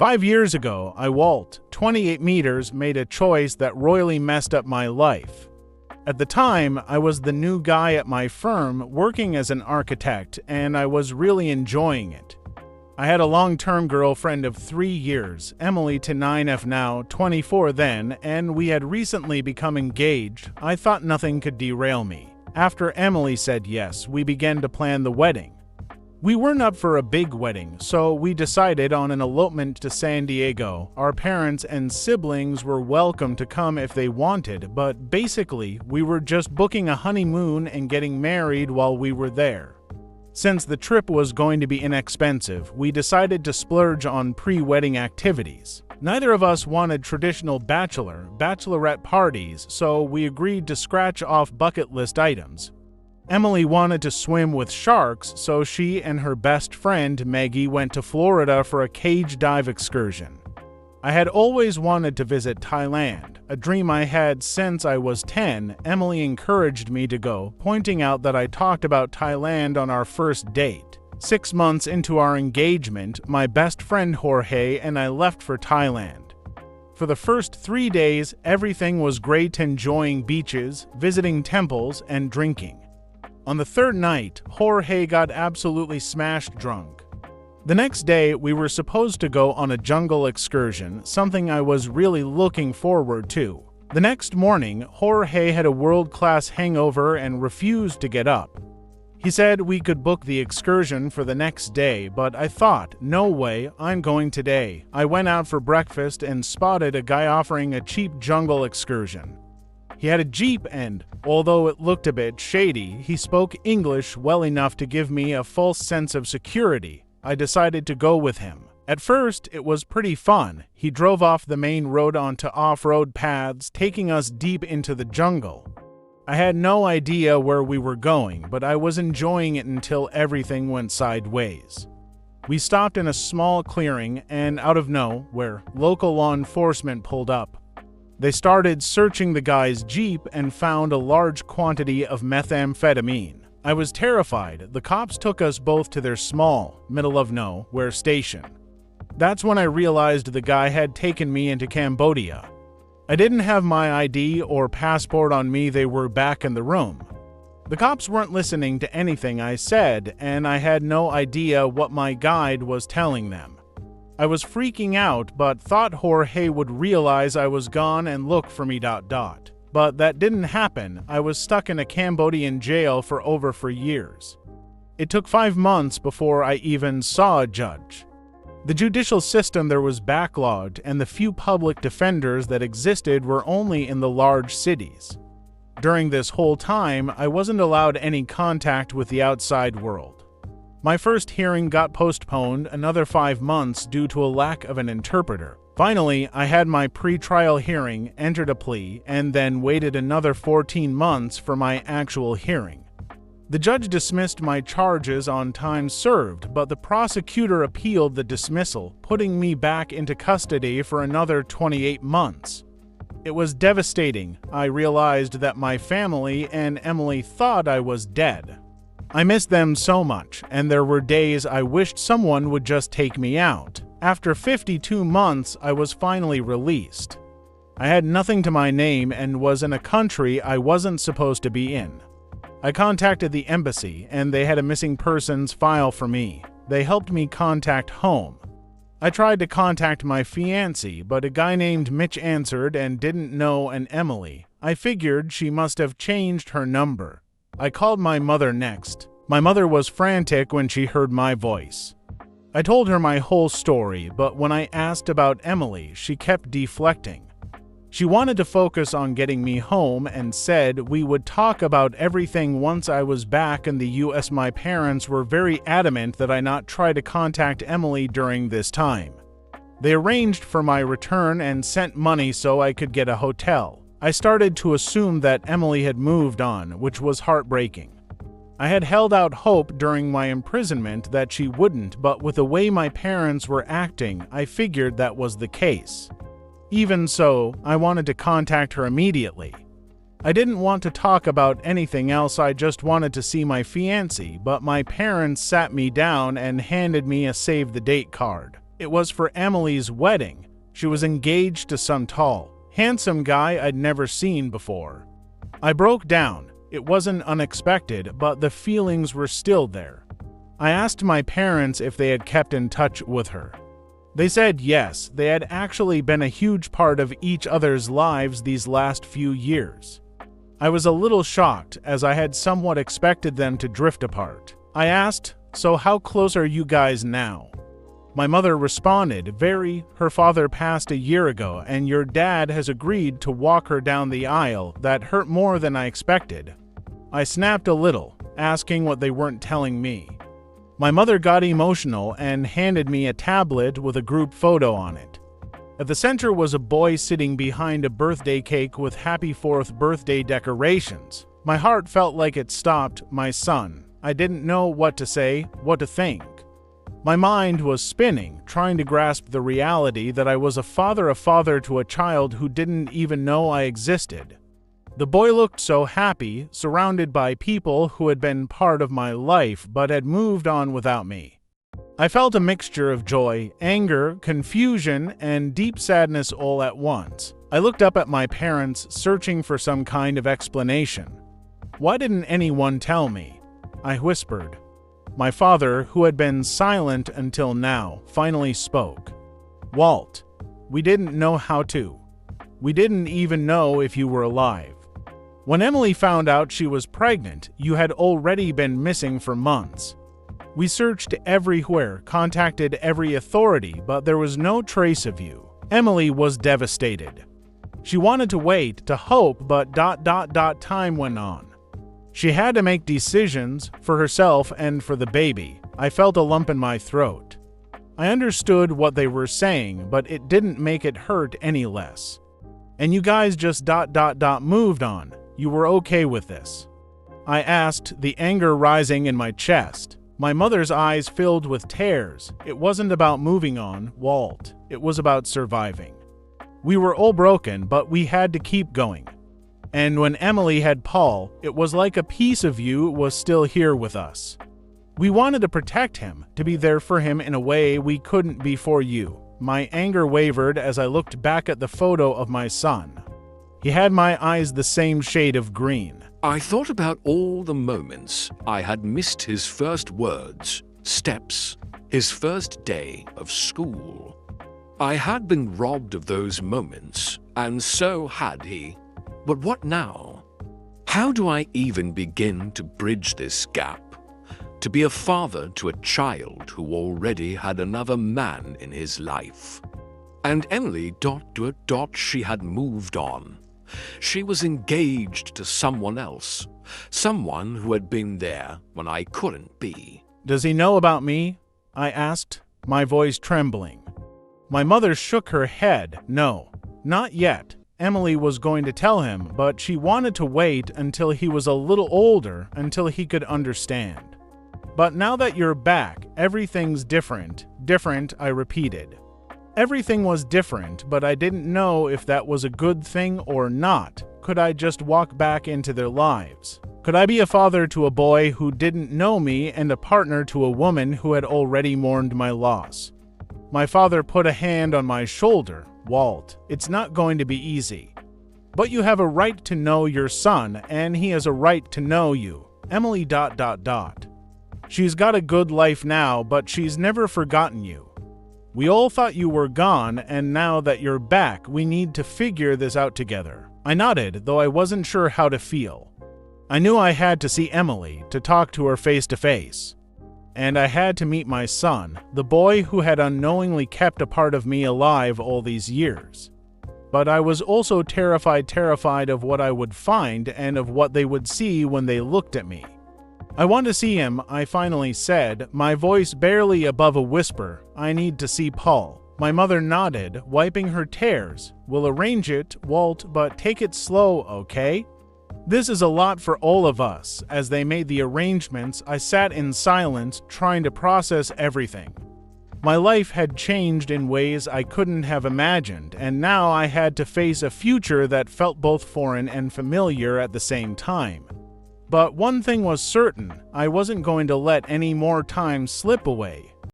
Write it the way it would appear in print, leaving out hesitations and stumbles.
5 years ago, I, Walt, 28 meters, made a choice that royally messed up my life. At the time, I was the new guy at my firm working as an architect, and I was really enjoying it. I had a long-term girlfriend of 3 years, Emily to 9F now, 24 then, and we had recently become engaged. I thought nothing could derail me. After Emily said yes, we began to plan the wedding. We weren't up for a big wedding, so we decided on an elopement to San Diego. Our parents and siblings were welcome to come if they wanted, but basically, we were just booking a honeymoon and getting married while we were there. Since the trip was going to be inexpensive, we decided to splurge on pre-wedding activities. Neither of us wanted traditional bachelorette parties, so we agreed to scratch off bucket list items. Emily wanted to swim with sharks, so she and her best friend, Maggie, went to Florida for a cage dive excursion. I had always wanted to visit Thailand, a dream I had since I was 10. Emily encouraged me to go, pointing out that I talked about Thailand on our first date. 6 months into our engagement, my best friend Jorge and I left for Thailand. For the first 3 days, everything was great, enjoying beaches, visiting temples, and drinking. On the third night, Jorge got absolutely smashed drunk. The next day, we were supposed to go on a jungle excursion, something I was really looking forward to. The next morning, Jorge had a world-class hangover and refused to get up. He said we could book the excursion for the next day, but I thought, no way, I'm going today. I went out for breakfast and spotted a guy offering a cheap jungle excursion. He had a Jeep and, although it looked a bit shady, he spoke English well enough to give me a false sense of security. I decided to go with him. At first, it was pretty fun. He drove off the main road onto off-road paths, taking us deep into the jungle. I had no idea where we were going, but I was enjoying it until everything went sideways. We stopped in a small clearing, and out of nowhere, local law enforcement pulled up. They started searching the guy's Jeep and found a large quantity of methamphetamine. I was terrified. The cops took us both to their small, middle-of-nowhere station. That's when I realized the guy had taken me into Cambodia. I didn't have my ID or passport on me. They were back in the room. The cops weren't listening to anything I said, and I had no idea what my guide was telling them. I was freaking out, but thought Jorge would realize I was gone and look for me. But that didn't happen. I was stuck in a Cambodian jail for years. It took 5 months before I even saw a judge. The judicial system there was backlogged, and the few public defenders that existed were only in the large cities. During this whole time, I wasn't allowed any contact with the outside world. My first hearing got postponed another 5 months due to a lack of an interpreter. Finally, I had my pre-trial hearing, entered a plea, and then waited another 14 months for my actual hearing. The judge dismissed my charges on time served, but the prosecutor appealed the dismissal, putting me back into custody for another 28 months. It was devastating. I realized that my family and Emily thought I was dead. I missed them so much, and there were days I wished someone would just take me out. After 52 months, I was finally released. I had nothing to my name and was in a country I wasn't supposed to be in. I contacted the embassy, and they had a missing persons file for me. They helped me contact home. I tried to contact my fiancé, but a guy named Mitch answered and didn't know an Emily. I figured she must have changed her number. I called my mother next. My mother was frantic when she heard my voice. I told her my whole story, but when I asked about Emily, she kept deflecting. She wanted to focus on getting me home and said we would talk about everything once I was back in the US. My parents were very adamant that I not try to contact Emily during this time. They arranged for my return and sent money so I could get a hotel. I started to assume that Emily had moved on, which was heartbreaking. I had held out hope during my imprisonment that she wouldn't, but with the way my parents were acting, I figured that was the case. Even so, I wanted to contact her immediately. I didn't want to talk about anything else. I just wanted to see my fiancé, but my parents sat me down and handed me a save-the-date card. It was for Emily's wedding. She was engaged to some tall, handsome guy I'd never seen before. I broke down. It wasn't unexpected, but the feelings were still there. I asked my parents if they had kept in touch with her. They said yes, they had actually been a huge part of each other's lives these last few years. I was a little shocked, as I had somewhat expected them to drift apart. I asked, "So how close are you guys now?" My mother responded, her father passed a year ago, and your dad has agreed to walk her down the aisle. That hurt more than I expected. I snapped a little, asking what they weren't telling me. My mother got emotional and handed me a tablet with a group photo on it. At the center was a boy sitting behind a birthday cake with Happy 4th birthday decorations. My heart felt like it stopped. My son. I didn't know what to say, what to think. My mind was spinning, trying to grasp the reality that I was a father to a child who didn't even know I existed. The boy looked so happy, surrounded by people who had been part of my life but had moved on without me. I felt a mixture of joy, anger, confusion, and deep sadness all at once. I looked up at my parents, searching for some kind of explanation. "Why didn't anyone tell me?" I whispered. My father, who had been silent until now, finally spoke. "Walt, we didn't know how to. We didn't even know if you were alive. When Emily found out she was pregnant, you had already been missing for months. We searched everywhere, contacted every authority, but there was no trace of you." Emily was devastated. She wanted to wait, to hope, but time went on. She had to make decisions for herself and for the baby. I felt a lump in my throat. I understood what they were saying, but it didn't make it hurt any less. "And you guys just moved on. You were okay with this?" I asked, the anger rising in my chest. My mother's eyes filled with tears. It wasn't about moving on, Walt. It was about surviving. We were all broken, but we had to keep going. And when Emily had Paul, it was like a piece of you was still here with us. We wanted to protect him, to be there for him in a way we couldn't be for you. My anger wavered as I looked back at the photo of my son. He had my eyes the same shade of green. I thought about all the moments I had missed his first words, steps, his first day of school. I had been robbed of those moments, and so had he. But what now? How do I even begin to bridge this gap? To be a father to a child who already had another man in his life. And Emily, she had moved on. She was engaged to someone else, someone who had been there when I couldn't be. "Does he know about me?" I asked, my voice trembling. My mother shook her head. "No, not yet." Emily was going to tell him, but she wanted to wait until he was a little older, until he could understand. "But now that you're back, everything's different." "Different," I repeated. Everything was different, but I didn't know if that was a good thing or not. Could I just walk back into their lives? Could I be a father to a boy who didn't know me and a partner to a woman who had already mourned my loss? My father put a hand on my shoulder. "Walt, it's not going to be easy. But you have a right to know your son, and he has a right to know you." Emily ... "She's got a good life now, but she's never forgotten you. We all thought you were gone, and now that you're back, we need to figure this out together." I nodded, though I wasn't sure how to feel. I knew I had to see Emily, to talk to her face to face. And I had to meet my son, the boy who had unknowingly kept a part of me alive all these years. But I was also terrified of what I would find and of what they would see when they looked at me. "I want to see him," I finally said, my voice barely above a whisper. "I need to see Paul." My mother nodded, wiping her tears. "We'll arrange it, Walt, but take it slow, okay?" This is a lot for all of us. As they made the arrangements, I sat in silence, trying to process everything. My life had changed in ways I couldn't have imagined, and now I had to face a future that felt both foreign and familiar at the same time. But one thing was certain, I wasn't going to let any more time slip away.